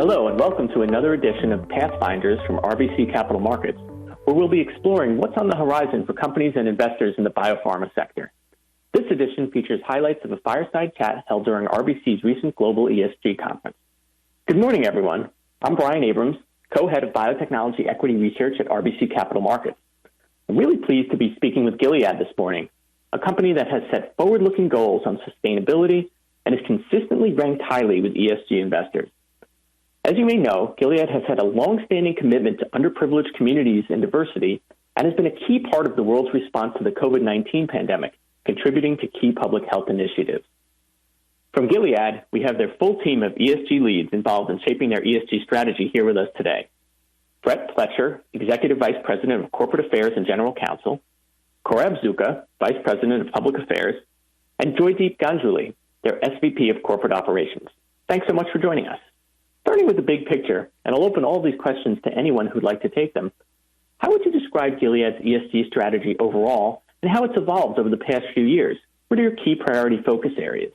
Hello and welcome to another edition of Pathfinders from RBC Capital Markets, where we'll be exploring what's on the horizon for companies and investors in the biopharma sector. This edition features highlights of a fireside chat held during RBC's recent Global ESG conference. Good morning, everyone. I'm Brian Abrams, co-head of Biotechnology Equity Research at RBC Capital Markets. I'm really pleased to be speaking with Gilead this morning, a company that has set forward-looking goals on sustainability and is consistently ranked highly with ESG investors. As you may know, Gilead has had a long-standing commitment to underprivileged communities and diversity and has been a key part of the world's response to the COVID-19 pandemic, contributing to key public health initiatives. From Gilead, we have their full team of ESG leads involved in shaping their ESG strategy here with us today. Brett Pletcher, Executive Vice President of Corporate Affairs and General Counsel, Korab Zuka, Vice President of Public Affairs, and Joydeep Ganguly, their SVP of Corporate Operations. Thanks so much for joining us. Starting with the big picture, and I'll open all these questions to anyone who'd like to take them, how would you describe Gilead's ESG strategy overall and how it's evolved over the past few years? What are your key priority focus areas?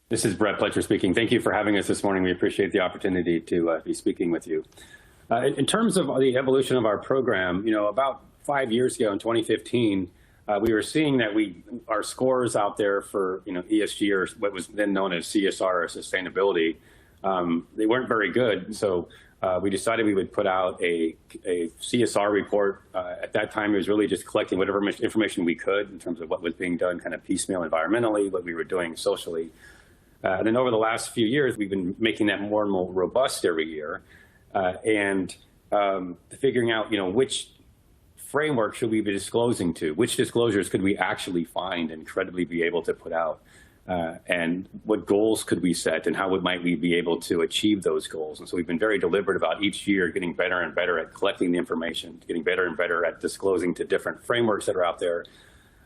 This is Brett Pletcher speaking. Thank you for having us this morning. We appreciate the opportunity to be speaking with you. In terms of the evolution of our program, about 5 years ago in 2015, we were seeing that our scores out there for ESG, or what was then known as CSR or sustainability, they weren't very good. So we decided we would put out a CSR report. At that time, it was really just collecting whatever information we could in terms of what was being done kind of piecemeal environmentally, what we were doing socially. And then over the last few years, we've been making that more and more robust every year and figuring out, which framework should we be disclosing to? Which disclosures could we actually find and credibly be able to put out? And what goals could we set, and how might we be able to achieve those goals? And so we've been very deliberate about each year getting better and better at collecting the information, getting better and better at disclosing to different frameworks that are out there.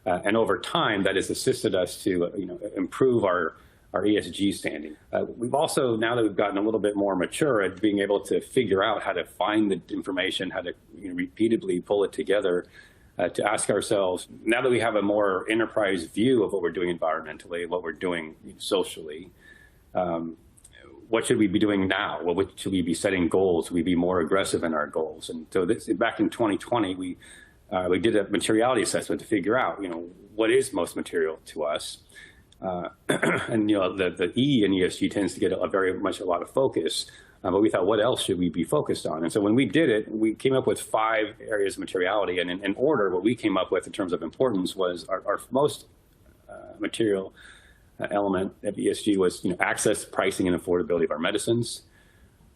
And over time, that has assisted us to improve our ESG standing. We've also, now that we've gotten a little bit more mature at being able to figure out how to find the information, how to repeatedly pull it together, to ask ourselves, now that we have a more enterprise view of what we're doing environmentally, what we're doing socially, what should we be doing now? What should we be setting goals? Should we be more aggressive in our goals? And so back in 2020, we did a materiality assessment to figure out, what is most material to us. And the E in ESG tends to get very much a lot of focus. But we thought, what else should we be focused on? And so when we did it, we came up with 5 areas of materiality. And in order, what we came up with in terms of importance was our most material element of ESG was access, pricing, and affordability of our medicines,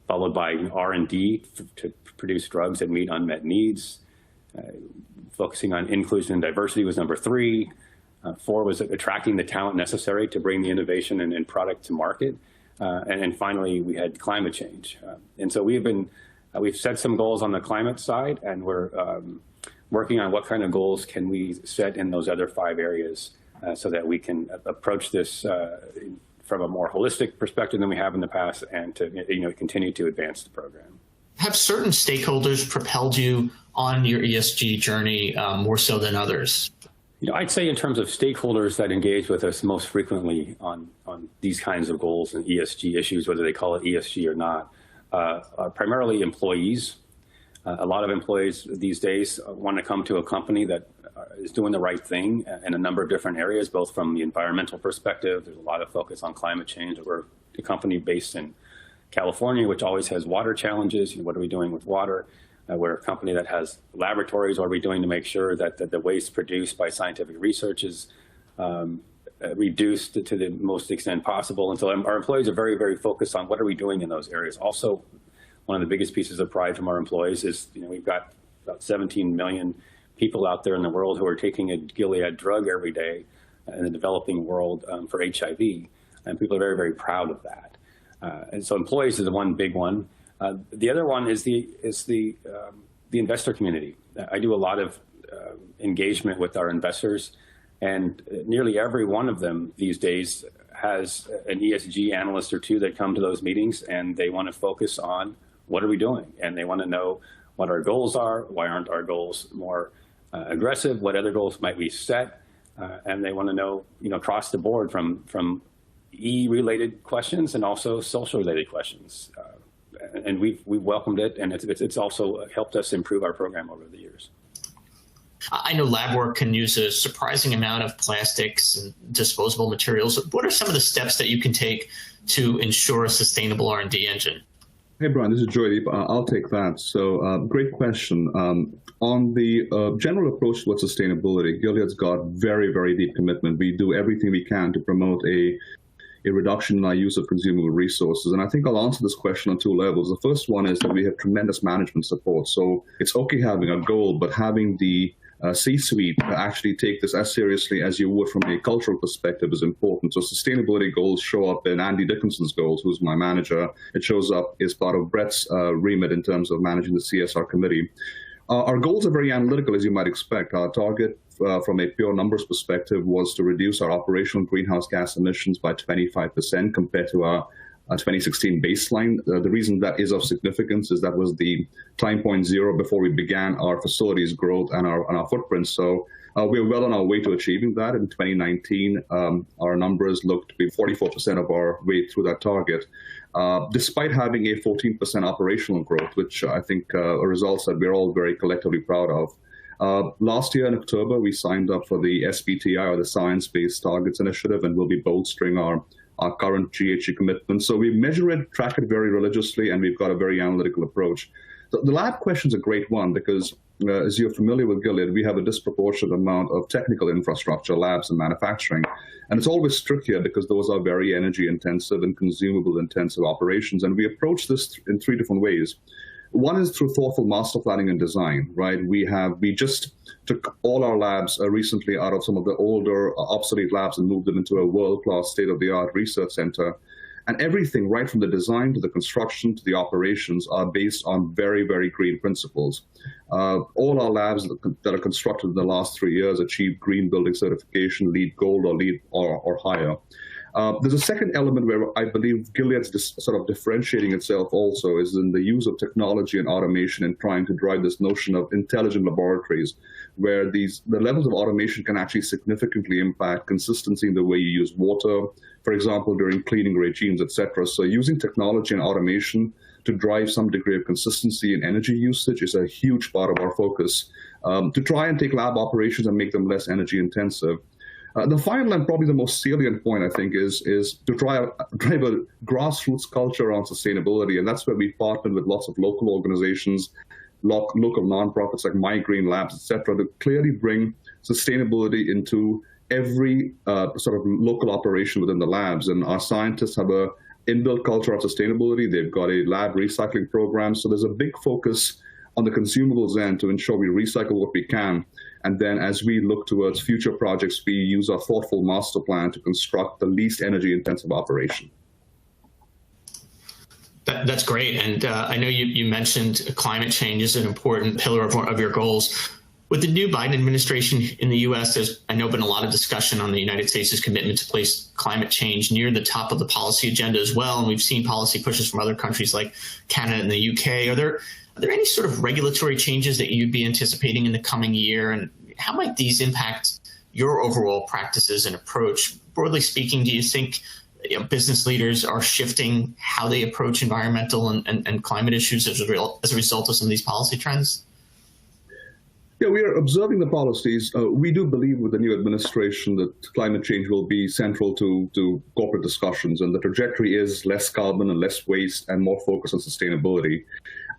followed by R&D to produce drugs that meet unmet needs. Focusing on inclusion and diversity was number 3. 4 was attracting the talent necessary to bring the innovation and product to market. And finally, we had climate change. And so we've set some goals on the climate side, and we're working on what kind of goals can we set in those other 5 areas so that we can approach this from a more holistic perspective than we have in the past, and to continue to advance the program. Have certain stakeholders propelled you on your ESG journey more so than others? I'd say in terms of stakeholders that engage with us most frequently on these kinds of goals and ESG issues, whether they call it ESG or not, are primarily employees. A lot of employees these days want to come to a company that is doing the right thing in a number of different areas, both from the environmental perspective. There's a lot of focus on climate change. We're a company based in California, which always has water challenges. What are we doing with water? We're a company that has laboratories. What are we doing to make sure that the waste produced by scientific research is reduced to the most extent possible? And so our employees are very, very focused on what are we doing in those areas. Also, one of the biggest pieces of pride from our employees is, we've got about 17 million people out there in the world who are taking a Gilead drug every day in the developing world for HIV. And people are very, very proud of that. And so employees is the one big one. The other one is the investor community. I do a lot of engagement with our investors, and nearly every one of them these days has an ESG analyst or two that come to those meetings, and they want to focus on what are we doing, and they want to know what our goals are, why aren't our goals more aggressive, what other goals might we set, and they want to know, across the board from E-related questions and also social-related questions. and we've welcomed it, and it's also helped us improve our program over the years. I know lab work can use a surprising amount of plastics and disposable materials. What are some of the steps that you can take to ensure a sustainable R&D engine? Hey, Brian, this is Joydeep. I'll take that. So great question. On the general approach towards sustainability, Gilead's got very, very deep commitment. We do everything we can to promote a reduction in our use of consumable resources. And I think I'll answer this question on two levels. The first one is that we have tremendous management support. So it's okay having a goal, but having the C-suite actually take this as seriously as you would from a cultural perspective is important. So sustainability goals show up in Andy Dickinson's goals, who's my manager. It shows up as part of Brett's remit in terms of managing the CSR committee. Our goals are very analytical, as you might expect. Our target from a pure numbers perspective was to reduce our operational greenhouse gas emissions by 25% compared to our 2016 baseline. The reason that is of significance is that was the time point zero before we began our facilities growth and our footprint. So we're well on our way to achieving that. In 2019, our numbers looked to be 44% of our way through that target, despite having a 14% operational growth, which I think are results that we're all very collectively proud of. Last year in October, we signed up for the SBTI, or the Science Based Targets Initiative, and we'll be bolstering our current GHG commitment. So we measure it, track it very religiously, and we've got a very analytical approach. The lab question is a great one because, as you're familiar with Gilead, we have a disproportionate amount of technical infrastructure, labs and manufacturing. And it's always trickier because those are very energy intensive and consumable intensive operations. And we approach this in three different ways. One is through thoughtful master planning and design, right? We just took all our labs recently out of some of the older obsolete labs and moved them into a world-class state-of-the-art research center. And everything, right from the design to the construction to the operations, are based on very, very green principles. All our labs that are constructed in the last 3 years achieved green building certification, LEED Gold or LEED or higher. There's a second element where I believe Gilead's sort of differentiating itself also is in the use of technology and automation and trying to drive this notion of intelligent laboratories, where the levels of automation can actually significantly impact consistency in the way you use water, for example, during cleaning regimes, et cetera. So using technology and automation to drive some degree of consistency in energy usage is a huge part of our focus, to try and take lab operations and make them less energy intensive. The final and probably the most salient point, I think, is to drive a grassroots culture around sustainability. And that's where we partnered with lots of local organizations, local nonprofits like My Green Labs, et cetera, to clearly bring sustainability into every sort of local operation within the labs. And our scientists have a inbuilt culture of sustainability. They've got a lab recycling program. So there's a big focus on the consumables end to ensure we recycle what we can. And then as we look towards future projects, we use our thoughtful master plan to construct the least energy intensive operation. That's great. And I know you mentioned climate change is an important pillar of your goals. With the new Biden administration in the U.S., there's, I know, been a lot of discussion on the United States' commitment to place climate change near the top of the policy agenda as well. And we've seen policy pushes from other countries like Canada and the U.K. Are there any sort of regulatory changes that you'd be anticipating in the coming year? And how might these impact your overall practices and approach? Broadly speaking, do you think business leaders are shifting how they approach environmental and climate issues as a result of some of these policy trends? Yeah, we are observing the policies. We do believe with the new administration that climate change will be central to corporate discussions, and the trajectory is less carbon and less waste and more focus on sustainability.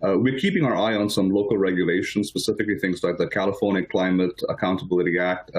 We're keeping our eye on some local regulations, specifically things like the California Climate Accountability Act.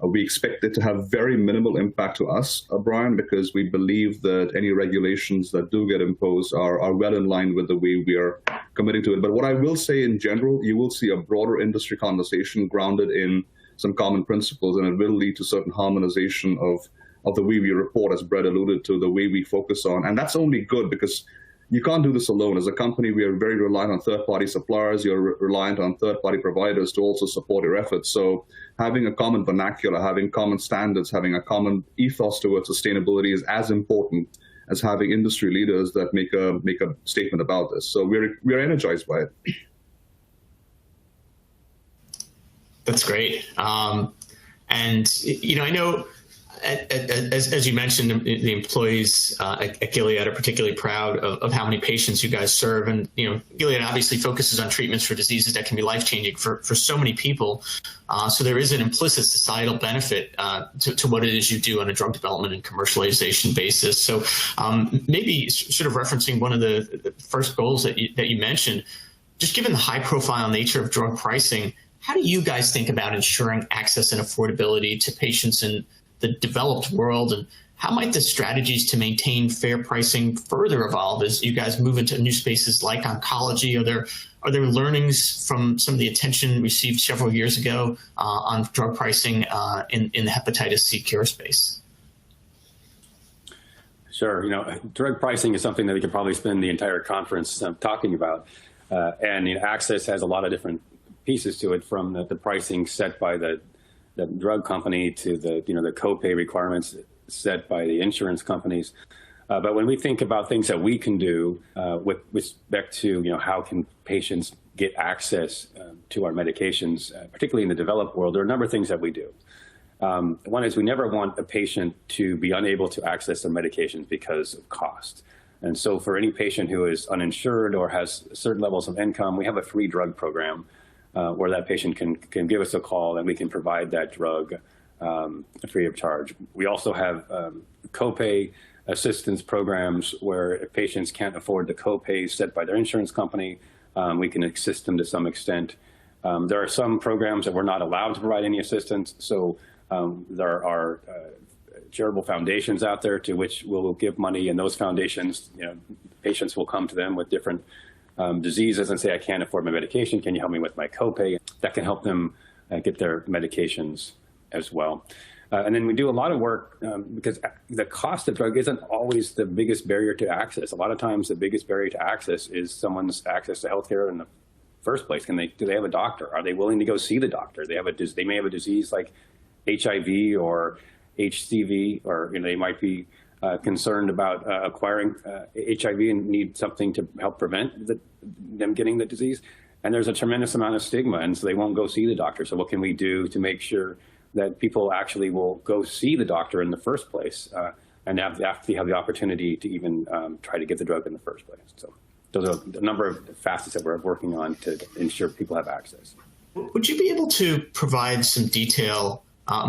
We expect it to have very minimal impact to us, Brian, because we believe that any regulations that do get imposed are well in line with the way we are committing to it. But what I will say in general, you will see a broader industry conversation grounded in some common principles, and it will lead to certain harmonization of the way we report, as Brett alluded to, the way we focus on. And that's only good because you can't do this alone. As a company, we are very reliant on third-party suppliers. You're reliant on third-party providers to also support your efforts. So having a common vernacular, having common standards, having a common ethos towards sustainability is as important as having industry leaders that make a statement about this. So we're energized by it. That's great. And, I know As you mentioned, the employees at Gilead are particularly proud of how many patients you guys serve. And, Gilead obviously focuses on treatments for diseases that can be life-changing for so many people. So there is an implicit societal benefit to what it is you do on a drug development and commercialization basis. So maybe sort of referencing one of the first goals that you mentioned, just given the high-profile nature of drug pricing, how do you guys think about ensuring access and affordability to patients in the developed world, and how might the strategies to maintain fair pricing further evolve as you guys move into new spaces like oncology? Are there learnings from some of the attention received several years ago on drug pricing in the hepatitis C cure space? Sure. Drug pricing is something that we could probably spend the entire conference talking about, and access has a lot of different pieces to it, from the pricing set by the drug company to the copay requirements set by the insurance companies. But when we think about things that we can do with respect to how can patients get access to our medications, particularly in the developed world, there are a number of things that we do. One is we never want a patient to be unable to access their medications because of cost. And so for any patient who is uninsured or has certain levels of income, we have a free drug program where that patient can give us a call and we can provide that drug free of charge. We also have copay assistance programs where if patients can't afford the copays set by their insurance company, we can assist them to some extent. There are some programs that we're not allowed to provide any assistance, so there are charitable foundations out there to which we'll give money, and those foundations, patients will come to them with different diseases and say, I can't afford my medication. Can you help me with my copay? That can help them get their medications as well. And then we do a lot of work because the cost of drug isn't always the biggest barrier to access. A lot of times the biggest barrier to access is someone's access to healthcare in the first place. Do they have a doctor? Are they willing to go see the doctor? They may have a disease like HIV or HCV, or they might be concerned about acquiring HIV and need something to help prevent them getting the disease. And there's a tremendous amount of stigma, and so they won't go see the doctor. So what can we do to make sure that people actually will go see the doctor in the first place and actually have the opportunity to even try to get the drug in the first place? So those are a number of facets that we're working on to ensure people have access. Would you be able to provide some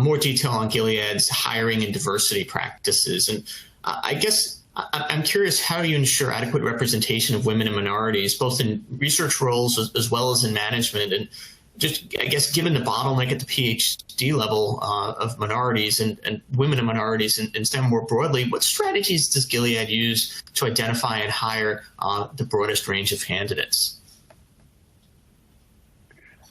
more detail on Gilead's hiring and diversity practices? And I guess I'm curious how you ensure adequate representation of women and minorities, both in research roles as well as in management. And just, I guess, given the bottleneck at the PhD level of minorities and women and minorities in STEM more broadly, what strategies does Gilead use to identify and hire the broadest range of candidates?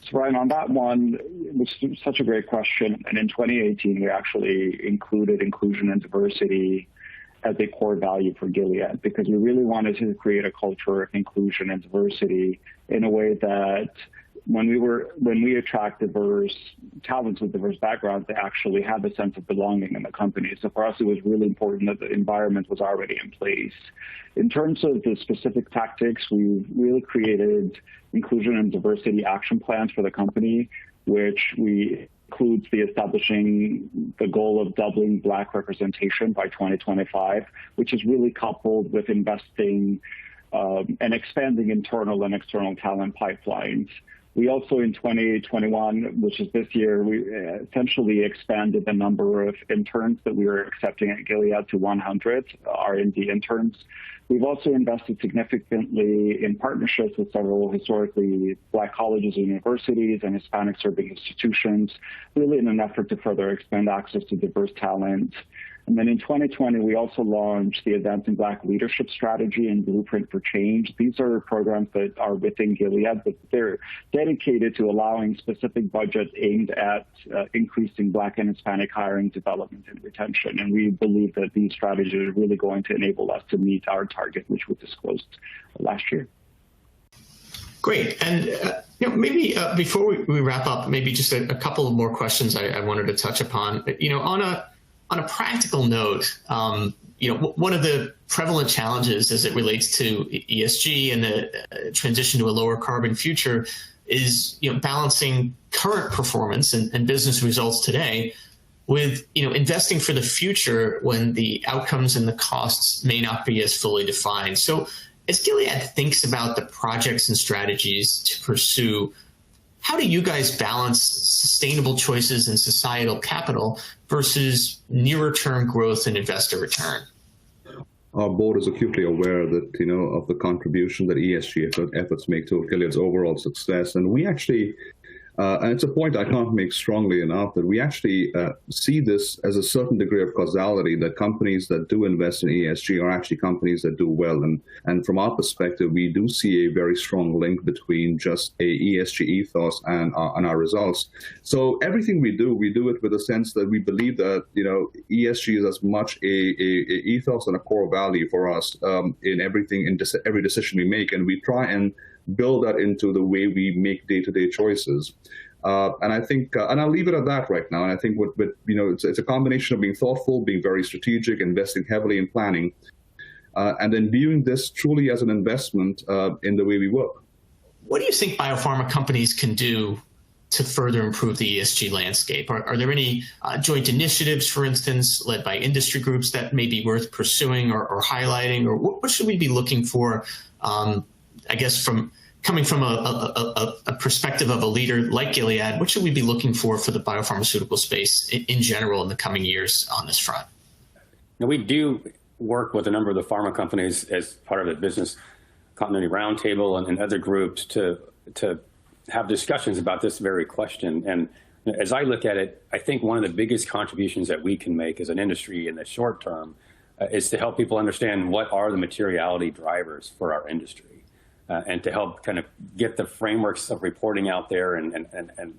So Ryan, on that one, it was such a great question. And in 2018, we actually included inclusion and diversity as a core value for Gilead, because we really wanted to create a culture of inclusion and diversity in a way that when we attract diverse talents with diverse backgrounds, they actually have a sense of belonging in the company. So for us, it was really important that the environment was already in place. In terms of the specific tactics, we really created inclusion and diversity action plans for the company, which includes the establishing the goal of doubling Black representation by 2025, which is really coupled with investing and expanding internal and external talent pipelines. We also, in 2021, which is this year, we essentially expanded the number of interns that we were accepting at Gilead to 100 R&D interns. We've also invested significantly in partnerships with several historically Black colleges and universities and Hispanic-serving institutions, really in an effort to further expand access to diverse talent. And then in 2020, we also launched the Advancing Black Leadership Strategy and Blueprint for Change. These are programs that are within Gilead, but they're dedicated to allowing specific budgets aimed at increasing Black and Hispanic hiring, development, and retention. And we believe that these strategies are really going to enable us to meet our target, which we disclosed last year. Great. And maybe before we wrap up, maybe just a couple of more questions I wanted to touch upon. On a practical note, one of the prevalent challenges as it relates to ESG and the transition to a lower carbon future is, balancing current performance and business results today with investing for the future when the outcomes and the costs may not be as fully defined. So as Gilead thinks about the projects and strategies to pursue, how do you guys balance sustainable choices and societal capital versus nearer term growth and investor return? Our board is acutely aware that, of the contribution that ESG efforts make to Gilead's overall success. And we actually, and it's a point I can't make strongly enough, that we actually see this as a certain degree of causality, that companies that do invest in ESG are actually companies that do well. And from our perspective, we do see a very strong link between just a ESG ethos and our results. So everything we do it with a sense that we believe that, ESG is as much a ethos and a core value for us in everything, in every decision we make. And we try and build that into the way we make day-to-day choices. And I think, and I'll leave it at that right now. And I think it's a combination of being thoughtful, being very strategic, investing heavily in planning, and then viewing this truly as an investment in the way we work. What do you think biopharma companies can do to further improve the ESG landscape? Are there any joint initiatives, for instance, led by industry groups that may be worth pursuing or highlighting? Or what should we be looking for, I guess, coming from a perspective of a leader like Gilead? What should we be looking for the biopharmaceutical space in general in the coming years on this front? Now, we do work with a number of the pharma companies as part of the Business Continuity Roundtable and other groups to have discussions about this very question. And as I look at it, I think one of the biggest contributions that we can make as an industry in the short term is to help people understand what are the materiality drivers for our industry. And to help kind of get the frameworks of reporting out there and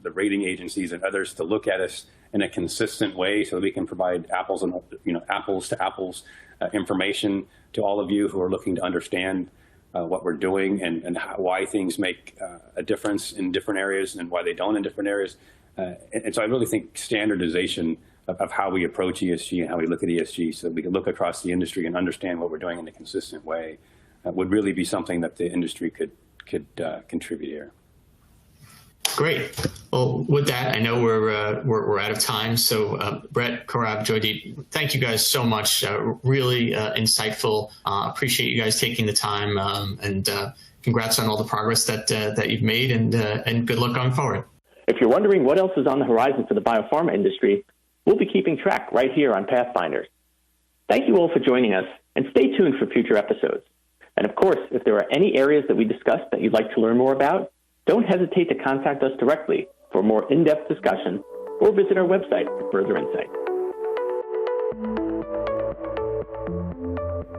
the rating agencies and others to look at us in a consistent way so that we can provide apples to apples information to all of you who are looking to understand what we're doing and why things make a difference in different areas and why they don't in different areas. And so I really think standardization of how we approach ESG and how we look at ESG so that we can look across the industry and understand what we're doing in a consistent way would really be something that the industry could contribute here. Great. Well, with that, I know we're out of time. So Brett, Korab, Joydeep, thank you guys so much. Really insightful. Appreciate you guys taking the time, and congrats on all the progress that you've made, and good luck going forward. If you're wondering what else is on the horizon for the biopharma industry, we'll be keeping track right here on Pathfinders. Thank you all for joining us, and stay tuned for future episodes. And of course, if there are any areas that we discussed that you'd like to learn more about, don't hesitate to contact us directly for more in-depth discussion or visit our website for further insight.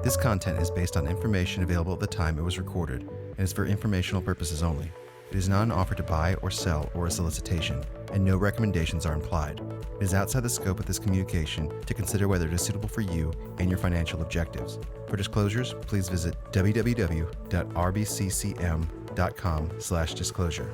This content is based on information available at the time it was recorded and is for informational purposes only. It is not an offer to buy or sell or a solicitation, and no recommendations are implied. It is outside the scope of this communication to consider whether it is suitable for you and your financial objectives. For disclosures, please visit www.rbccm.com/disclosure.